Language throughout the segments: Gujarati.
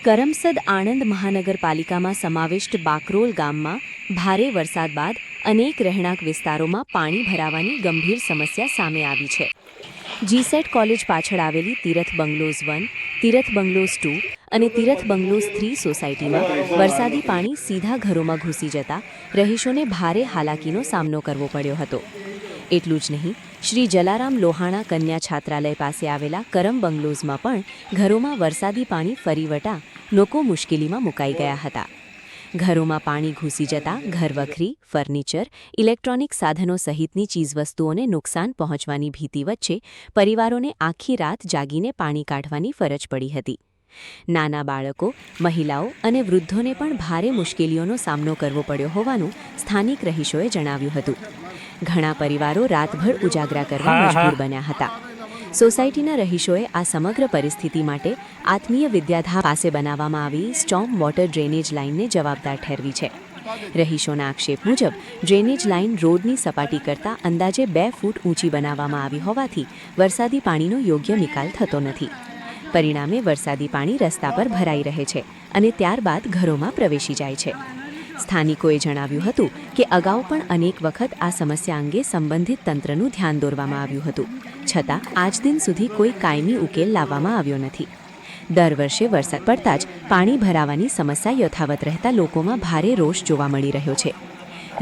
કરમસદ આણંદ મહાનગરપાલિકામાં સમાવિષ્ટ બાકરોલ ગામમાં ભારે વરસાદ બાદ અનેક રહેણાંક વિસ્તારોમાં પાણી ભરાવાની ગંભીર સમસ્યા સામે આવી છે. જીસેટ કોલેજ પાછળ આવેલી તીરથ બંગલોઝ 1, તીરથ બંગલોઝ 2 અને તીરથ બંગલોઝ 3 સોસાયટીમાં વરસાદી પાણી સીધા ઘરોમાં ઘૂસી જતા રહીશોને ભારે હાલાકીનો સામનો કરવો પડ્યો હતો. એટલું જ નહીં, શ્રી જલારામ લોહાણા કન્યા છાત્રાલય પાસે આવેલા કરમ બંગલોઝમાં પણ ઘરોમાં વરસાદી પાણી ફરી વટા લોકો મુશ્કેલીમાં મુકાઈ ગયા હતા. ઘરોમાં પાણી ઘૂસી જતા ઘરવખરી, ફર્નિચર, ઇલેક્ટ્રોનિક સાધનો સહિતની ચીજવસ્તુઓને નુકસાન પહોંચવાની ભીતિ વચ્ચે પરિવારોને આખી રાત જાગીને પાણી કાઢવાની ફરજ પડી હતી. નાના બાળકો, મહિલાઓ અને વૃદ્ધોને પણ ભારે મુશ્કેલીઓનો સામનો કરવો પડ્યો હોવાનું સ્થાનિક રહીશોએ જણાવ્યું હતું. ઘણા પરિવારો રાતભર ઉજાગરા કરવા મજબૂર બન્યા હતા. સોસાયટીના રહીશોએ આ સમગ્ર પરિસ્થિતિ માટે આત્મીય વિદ્યાધામ પાસે બનાવવામાં આવેલી સ્ટોર્મ વોટર ડ્રેનેજ લાઇનને જવાબદાર ઠેરવી છે. રહીશોના આક્ષેપ મુજબ ડ્રેનેજ લાઇન રોડની સપાટી કરતાં અંદાજે 2 ફૂટ ઊંચી બનાવવામાં આવી હોવાથી વરસાદી પાણીનો યોગ્ય નિકાલ થતો નથી. પરિણામે વરસાદી પાણી રસ્તા પર ભરાઈ રહે છે અને ત્યારબાદ ઘરોમાં પ્રવેશી જાય છે. સ્થાનિકોએ જણાવ્યું હતું કે અગાઉ પણ અનેક વખત આ સમસ્યા અંગે સંબંધિત તંત્રનું ધ્યાન દોરવામાં આવ્યું હતું, છતાં આજ દિન સુધી કોઈ કાયમી ઉકેલ લાવવામાં આવ્યો નથી. દર વર્ષે વરસાદ પડતા જ પાણી ભરાવાની સમસ્યા યથાવત રહેતા લોકોમાં ભારે રોષ જોવા મળી રહ્યો છે.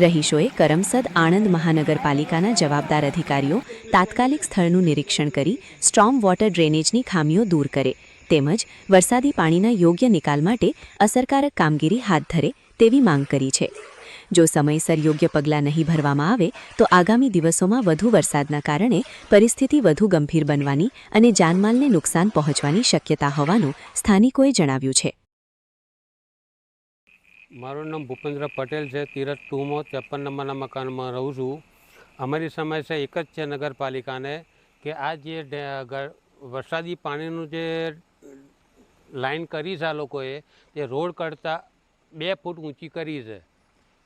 રહીશોએ કરમસદ આણંદ મહાનગરપાલિકાના જવાબદાર અધિકારીઓ તાત્કાલિક સ્થળનું નિરીક્ષણ કરી સ્ટોર્મ વોટર ડ્રેનેજની ખામીઓ દૂર કરે તેમજ વરસાદી પાણીના યોગ્ય નિકાલ માટે અસરકારક કામગીરી હાથ ધરે તેવી માંગ કરી છે. જો સમયસર યોગ્ય પગલાં નહીં ભરવામાં આવે તો આગામી દિવસોમાં વધુ વરસાદના કારણે પરિસ્થિતિ વધુ ગંભીર બનવાની અને જાનમાલને નુકસાન પહોંચવાની શક્યતા હોવાનું સ્થાનિકોએ જણાવ્યું છે. મારું નામ ભૂપેન્દ્ર પટેલ છે. તીરથ 2માં 53 નંબરના મકાનમાં રહું છું. અમારી સમસ્યા એક જ છે નગરપાલિકાને કે આ જે વરસાદી પાણીનું જે લાઈન કરી છે આ લોકોએ તે રોડ કરતાં 2 ફૂટ ઊંચી કરી છે.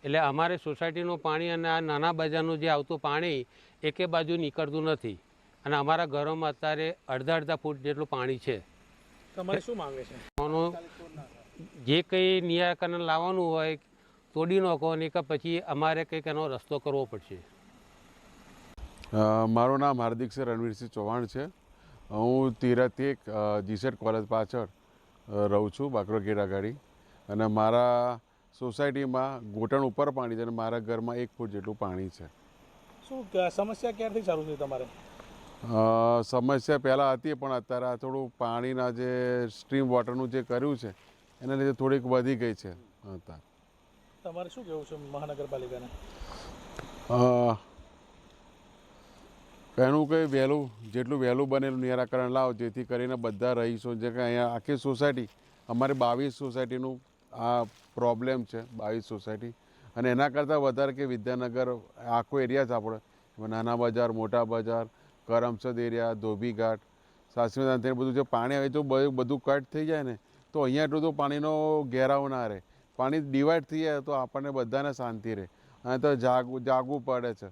એટલે અમારે સોસાયટીનું પાણી અને આ નાના બજારનું જે આવતું પાણી એકે બાજુ નીકળતું નથી અને અમારા ઘરોમાં અત્યારે અડધા ફૂટ જેટલું પાણી છે. તમારે શું માંગે છે? જે કંઈ નિરાકરણ લાવવાનું હોય તોડી નાખો ને કે પછી અમારે કંઈક એનો રસ્તો કરવો પડશે. મારું નામ હાર્દિક છે, રણવીરસિંહ ચૌહાણ છે. હું તીરથ 1 જીસેટ કોલેજ પાછળ રહું છું, બાકરો ગેટ આગળ. અને મારા સોસાયટીમાં ઘૂંટણ ઉપર પાણી છે અને મારા ઘરમાં 1 ફૂટ જેટલું પાણી છે. શું સમસ્યા ક્યારથી ચાલુ થઈ તમારે? સમસ્યા પહેલાં હતી પણ અત્યારે આ થોડું પાણીના જે સ્ટ્રીમ વોટરનું જે કર્યું છે એના લીધે થોડીક વધી ગઈ છે. તમારે શું કહેવું છે મહાનગરપાલિકાને? એનું કંઈ જેટલું વહેલું બનેલું નિરાકરણ લાવો જેથી કરીને બધા રહીશો જે કંઈ અહીંયા આખી સોસાયટી અમારે 22 સોસાયટીનું આ પ્રોબ્લેમ છે. 22 સોસાયટી અને એના કરતાં વધારે કે વિદ્યાનગર આખો એરિયા છે આપણે, નાના બજાર, મોટા બજાર, કરમસદ એરિયા, ધોબીઘાટ, સાસવીનાથ, બધું જે પાણી આવે તો બધું કટ થઈ જાય ને તો અહીંયા એટલું તો પાણીનો ઘેરાવ ના રહે. પાણી ડિવાઈડ થઈ જાય તો આપણને બધાને શાંતિ રહે અને તો જાગવું પડે છે.